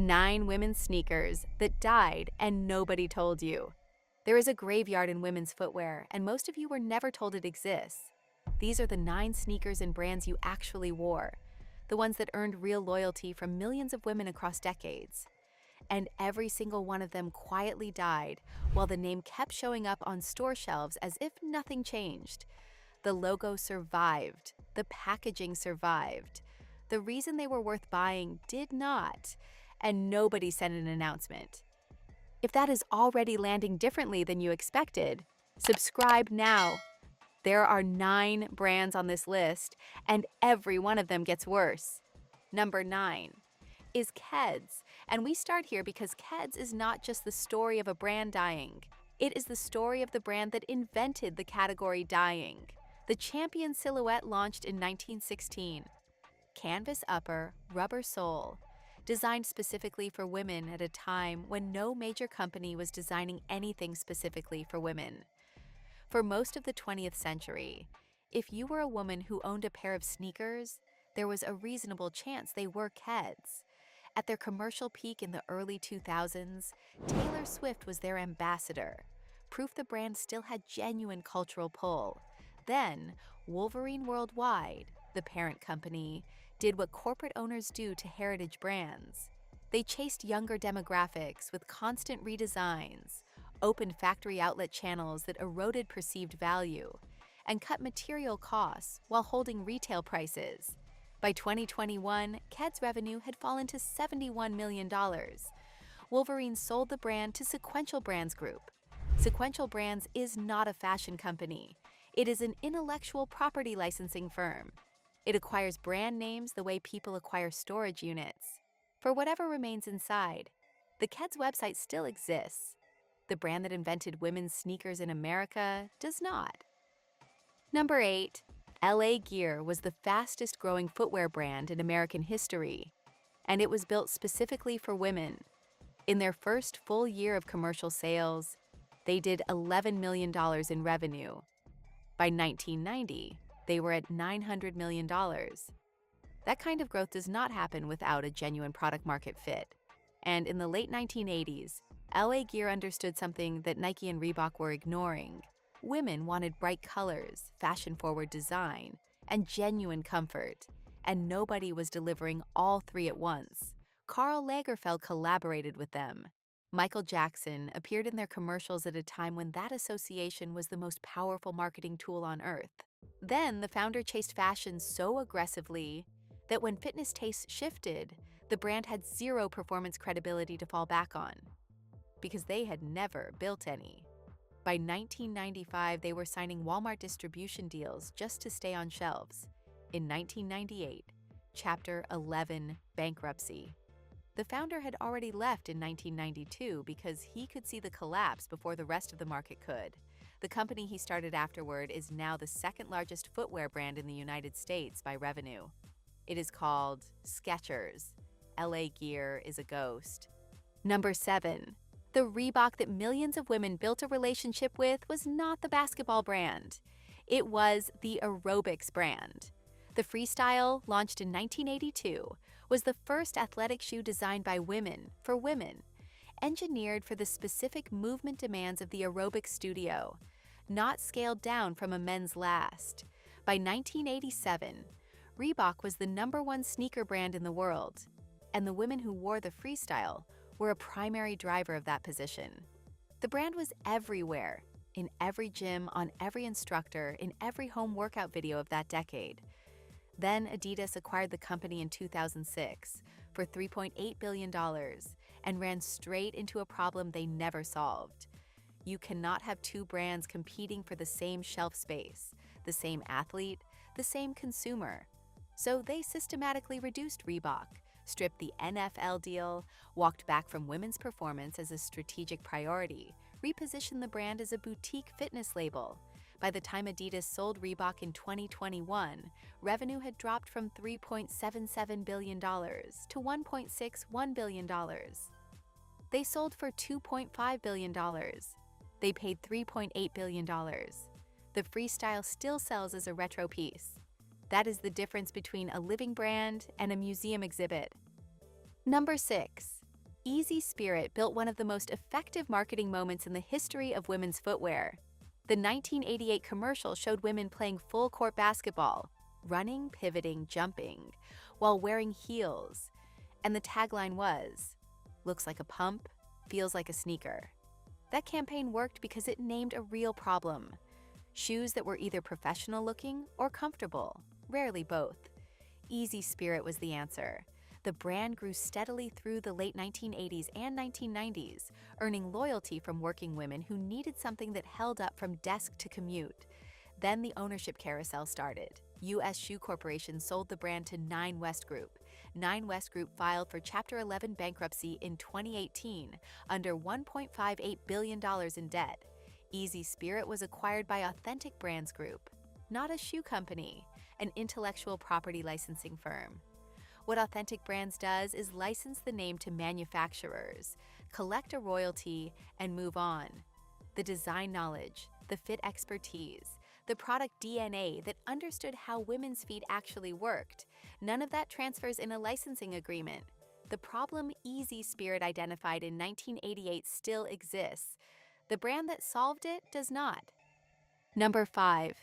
9 women's sneakers that died and nobody told you. There is a graveyard in women's footwear, and most of you were never told it exists. These are the 9 sneakers and brands you actually wore, the ones that earned real loyalty from millions of women across decades. And every single one of them quietly died, while the name kept showing up on store shelves as if nothing changed. The logo survived, the packaging survived. The reason they were worth buying did not, and nobody sent an announcement. If that is already landing differently than you expected, subscribe now. There are 9 brands on this list, and every one of them gets worse. Number 9 is Keds, and we start here because Keds is not just the story of a brand dying. It is the story of the brand that invented the category dying. The Champion silhouette launched in 1916. Canvas upper, rubber sole, designed specifically for women at a time when no major company was designing anything specifically for women. For most of the 20th century, if you were a woman who owned a pair of sneakers, there was a reasonable chance they were Keds. At their commercial peak in the early 2000s, Taylor Swift was their ambassador, proof the brand still had genuine cultural pull. Then, Wolverine Worldwide, the parent company, did what corporate owners do to heritage brands. They chased younger demographics with constant redesigns, opened factory outlet channels that eroded perceived value, and cut material costs while holding retail prices. By 2021, Keds' revenue had fallen to $71 million. Wolverine sold the brand to Sequential Brands Group. Sequential Brands is not a fashion company. It is an intellectual property licensing firm. It acquires brand names the way people acquire storage units. For whatever remains inside, the Keds website still exists. The brand that invented women's sneakers in America does not. Number 8. LA Gear was the fastest growing footwear brand in American history, and it was built specifically for women. In their first full year of commercial sales, they did $11 million in revenue. By 1990, they were at $900 million. That kind of growth does not happen without a genuine product market fit. And in the late 1980s, LA Gear understood something that Nike and Reebok were ignoring. Women wanted bright colors, fashion-forward design, and genuine comfort, and nobody was delivering all 3 at once. Karl Lagerfeld collaborated with them. Michael Jackson appeared in their commercials at a time when that association was the most powerful marketing tool on earth. Then the founder chased fashion so aggressively that when fitness tastes shifted, the brand had zero performance credibility to fall back on, because they had never built any. By 1995, they were signing Walmart distribution deals just to stay on shelves. In 1998, Chapter 11, bankruptcy. The founder had already left in 1992 because he could see the collapse before the rest of the market could. The company he started afterward is now the second largest footwear brand in the United States by revenue. It is called Skechers. LA Gear is a ghost. Number 7. The Reebok that millions of women built a relationship with was not the basketball brand. It was the aerobics brand. The Freestyle, launched in 1982, was the first athletic shoe designed by women for women, engineered for the specific movement demands of the aerobics studio, not scaled down from a men's last. By 1987, Reebok was the #1 sneaker brand in the world, and the women who wore the Freestyle were a primary driver of that position. The brand was everywhere, in every gym, on every instructor, in every home workout video of that decade. Then Adidas acquired the company in 2006 for $3.8 billion and ran straight into a problem they never solved. You cannot have 2 brands competing for the same shelf space, the same athlete, the same consumer. So they systematically reduced Reebok, stripped the NFL deal, walked back from women's performance as a strategic priority, repositioned the brand as a boutique fitness label. By the time Adidas sold Reebok in 2021, revenue had dropped from $3.77 billion to $1.61 billion. They sold for $2.5 billion. They paid $3.8 billion. The Freestyle still sells as a retro piece. That is the difference between a living brand and a museum exhibit. Number 6. Easy Spirit built one of the most effective marketing moments in the history of women's footwear. The 1988 commercial showed women playing full-court basketball, running, pivoting, jumping, while wearing heels. And the tagline was, "Looks like a pump, feels like a sneaker." That campaign worked because it named a real problem. Shoes that were either professional-looking or comfortable, rarely both. Easy Spirit was the answer. The brand grew steadily through the late 1980s and 1990s, earning loyalty from working women who needed something that held up from desk to commute. Then the ownership carousel started. U.S. Shoe Corporation sold the brand to Nine West Group. Nine West Group filed for Chapter 11 bankruptcy in 2018 under $1.58 billion in debt. Easy Spirit was acquired by Authentic Brands Group, not a shoe company, an intellectual property licensing firm. What Authentic Brands does is license the name to manufacturers, collect a royalty, and move on. The design knowledge, the fit expertise, the product DNA that understood how women's feet actually worked, none of that transfers in a licensing agreement. The problem Easy Spirit identified in 1988 still exists. The brand that solved it does not. Number 5.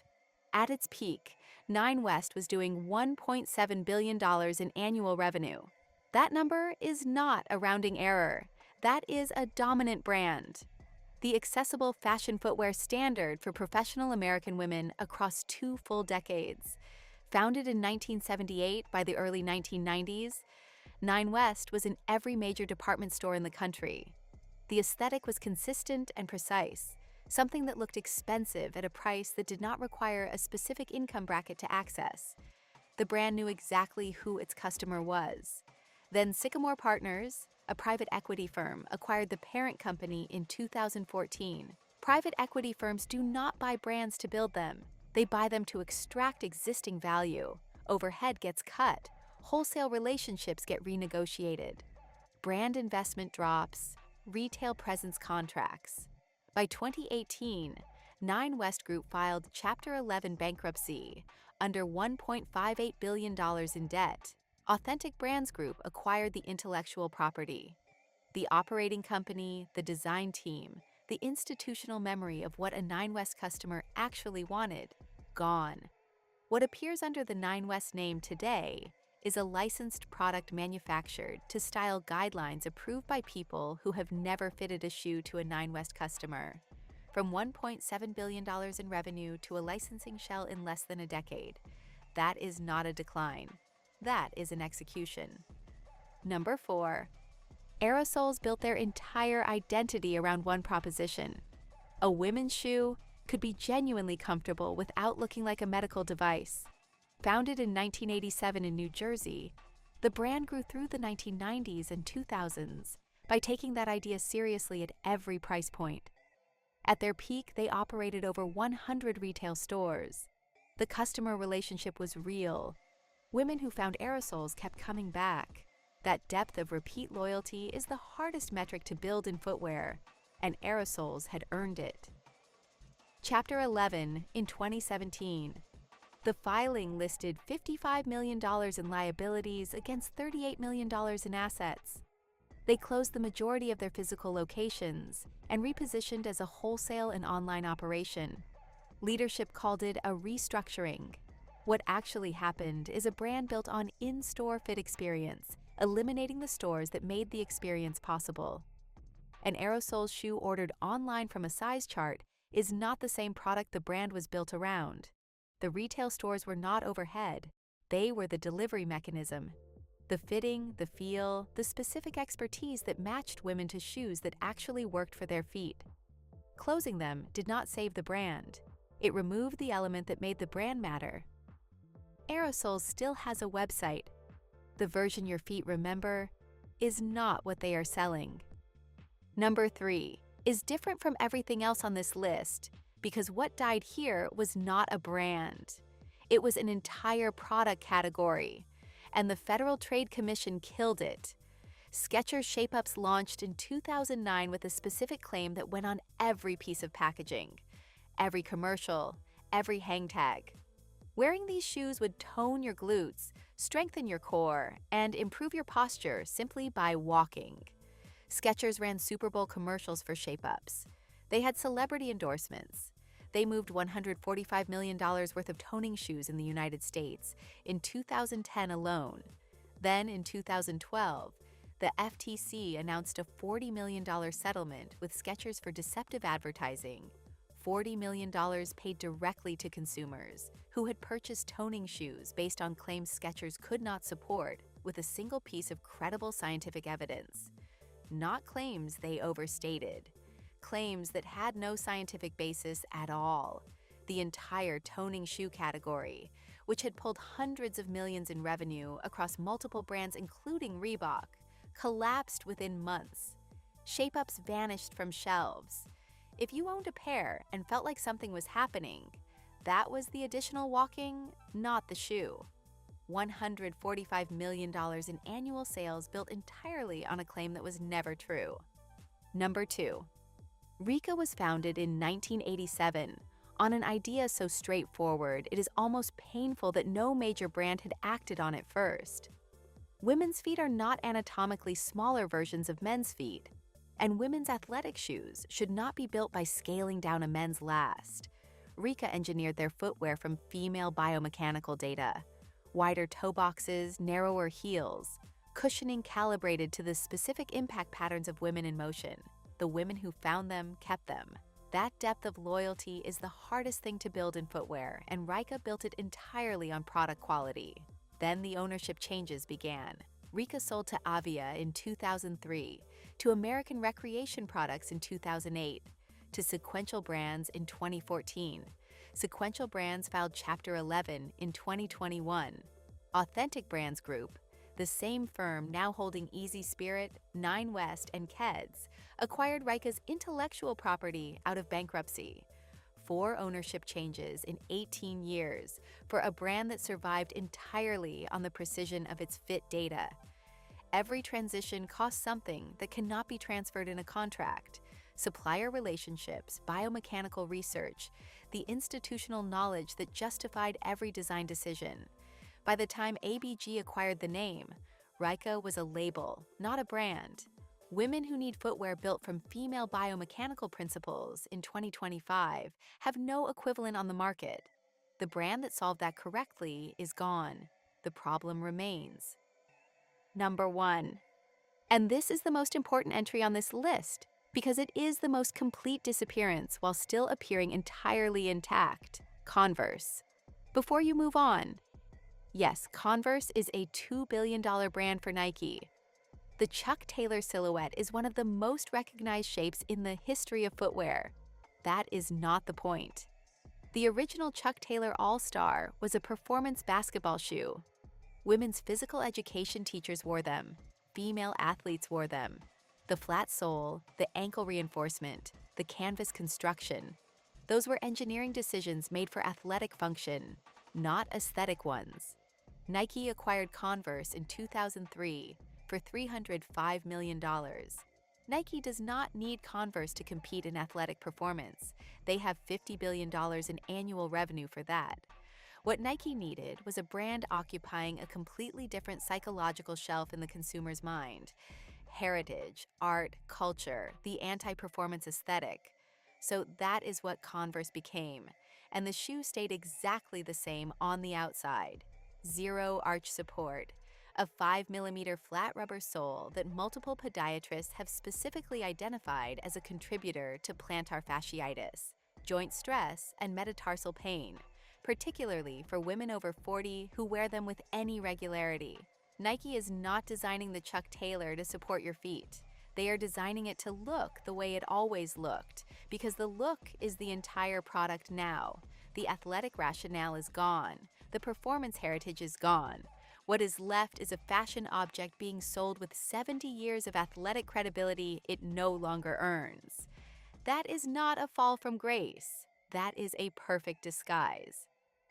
At its peak, Nine West was doing $1.7 billion in annual revenue. That number is not a rounding error. That is a dominant brand. The accessible fashion footwear standard for professional American women across 2 full decades. Founded in 1978 by the early 1990s, Nine West was in every major department store in the country. The aesthetic was consistent and precise, something that looked expensive at a price that did not require a specific income bracket to access. The brand knew exactly who its customer was. Then Sycamore Partners, a private equity firm, acquired the parent company in 2014. Private equity firms do not buy brands to build them. They buy them to extract existing value. Overhead gets cut. Wholesale relationships get renegotiated. Brand investment drops. Retail presence contracts. By 2018, Nine West Group filed Chapter 11 bankruptcy under $1.58 billion in debt. Authentic Brands Group acquired the intellectual property. The operating company, the design team, the institutional memory of what a Nine West customer actually wanted, gone. What appears under the Nine West name today is a licensed product manufactured to style guidelines approved by people who have never fitted a shoe to a Nine West customer. From $1.7 billion in revenue to a licensing shell in less than a decade. That is not a decline. That is an execution. Number 4. Aerosoles built their entire identity around one proposition. A women's shoe could be genuinely comfortable without looking like a medical device. Founded in 1987 in New Jersey, the brand grew through the 1990s and 2000s by taking that idea seriously at every price point. At their peak, they operated over 100 retail stores. The customer relationship was real. Women who found aerosoles kept coming back. That depth of repeat loyalty is the hardest metric to build in footwear, and aerosoles had earned it. Chapter 11 in 2017. The filing listed $55 million in liabilities against $38 million in assets. They closed the majority of their physical locations and repositioned as a wholesale and online operation. Leadership called it a restructuring. What actually happened is a brand built on in-store fit experience, eliminating the stores that made the experience possible. An aerosol shoe ordered online from a size chart is not the same product the brand was built around. The retail stores were not overhead. They were the delivery mechanism. The fitting, the feel, the specific expertise that matched women to shoes that actually worked for their feet. Closing them did not save the brand. It removed the element that made the brand matter. Aerosoles still has a website. The version your feet remember is not what they are selling. Number 3 is different from everything else on this list because what died here was not a brand. It was an entire product category, and the Federal Trade Commission killed it. Skechers Shape-Ups launched in 2009 with a specific claim that went on every piece of packaging, every commercial, every hang tag. Wearing these shoes would tone your glutes, strengthen your core, and improve your posture simply by walking. Skechers ran Super Bowl commercials for shape-ups. They had celebrity endorsements. They moved $145 million worth of toning shoes in the United States in 2010 alone. Then, in 2012, the FTC announced a $40 million settlement with Skechers for deceptive advertising. $40 million paid directly to consumers who had purchased toning shoes based on claims Skechers could not support with a single piece of credible scientific evidence. Not claims they overstated. Claims that had no scientific basis at all. The entire toning shoe category, which had pulled hundreds of millions in revenue across multiple brands including Reebok, collapsed within months. Shape-ups vanished from shelves. If you owned a pair and felt like something was happening, that was the additional walking, not the shoe. $145 million in annual sales built entirely on a claim that was never true. Number 2. Rika was founded in 1987 on an idea so straightforward it is almost painful that no major brand had acted on it first. Women's feet are not anatomically smaller versions of men's feet, and women's athletic shoes should not be built by scaling down a men's last. Rika engineered their footwear from female biomechanical data. Wider toe boxes, narrower heels, cushioning calibrated to the specific impact patterns of women in motion. The women who found them kept them. That depth of loyalty is the hardest thing to build in footwear, and Rika built it entirely on product quality. Then the ownership changes began. Rika sold to Avia in 2003, to American Recreation Products in 2008, to Sequential Brands in 2014. Sequential Brands filed Chapter 11 in 2021. Authentic Brands Group, the same firm now holding Easy Spirit, Nine West, and Keds, acquired Rika's intellectual property out of bankruptcy. 4 ownership changes in 18 years for a brand that survived entirely on the precision of its fit data. Every transition costs something that cannot be transferred in a contract. Supplier relationships, biomechanical research, the institutional knowledge that justified every design decision. By the time ABG acquired the name, Rika was a label, not a brand. Women who need footwear built from female biomechanical principles in 2025 have no equivalent on the market. The brand that solved that correctly is gone. The problem remains. Number 1. And this is the most important entry on this list because it is the most complete disappearance while still appearing entirely intact. Converse. Before you move on, yes, Converse is a $2 billion brand for Nike. The Chuck Taylor silhouette is one of the most recognized shapes in the history of footwear. That is not the point. The original Chuck Taylor All-Star was a performance basketball shoe. Women's physical education teachers wore them. Female athletes wore them. The flat sole, the ankle reinforcement, the canvas construction. Those were engineering decisions made for athletic function, not aesthetic ones. Nike acquired Converse in 2003 for $305 million. Nike does not need Converse to compete in athletic performance. They have $50 billion in annual revenue for that. What Nike needed was a brand occupying a completely different psychological shelf in the consumer's mind. Heritage, art, culture, the anti-performance aesthetic. So that is what Converse became, and the shoe stayed exactly the same on the outside. Zero arch support, a 5mm flat rubber sole that multiple podiatrists have specifically identified as a contributor to plantar fasciitis, joint stress, and metatarsal pain, particularly for women over 40 who wear them with any regularity. Nike is not designing the Chuck Taylor to support your feet. They are designing it to look the way it always looked, because the look is the entire product now. The athletic rationale is gone. The performance heritage is gone. What is left is a fashion object being sold with 70 years of athletic credibility it no longer earns. That is not a fall from grace. That is a perfect disguise.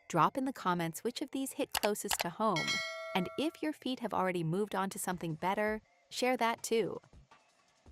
Drop in the comments which of these hit closest to home, and if your feet have already moved on to something better, share that too.